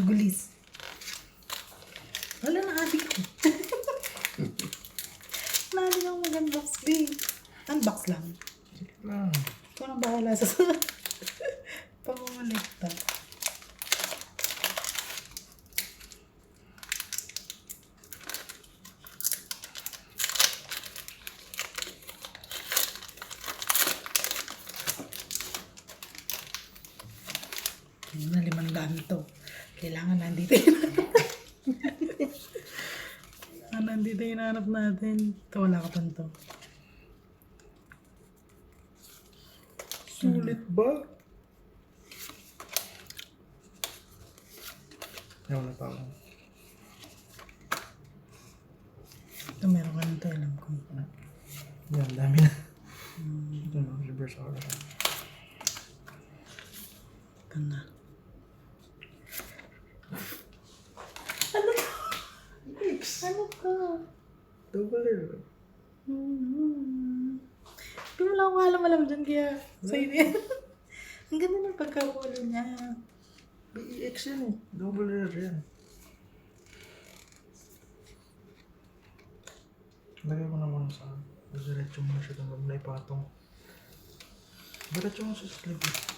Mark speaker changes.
Speaker 1: gulis. Wala na adik ko. Naadik ako mag-unbox, babe. Unbox lang.
Speaker 2: Sige lang.
Speaker 1: Ikaw nang bahala sa pamamalekta. Ayun na, 500 to. Kailangan nandito yun. Nandito yung hanap natin. Ito, wala ka pa to.
Speaker 2: Sulit ba? Ayaw na pa ako.
Speaker 1: Ito, meron ka nito, alam ko.
Speaker 2: Yan, dami na. Ito na, reverse order.
Speaker 1: Ito na. Ano ka?
Speaker 2: Double R.
Speaker 1: Pero wala akong alam dyan kaya sa'yo na yan. Ang ganda ng pagkawalo niya.
Speaker 2: BEX yan eh. Double R yan. Lagay ko naman sa diretso mo na siya. Hanggang na ipatong. Diretso mo sa slip eh.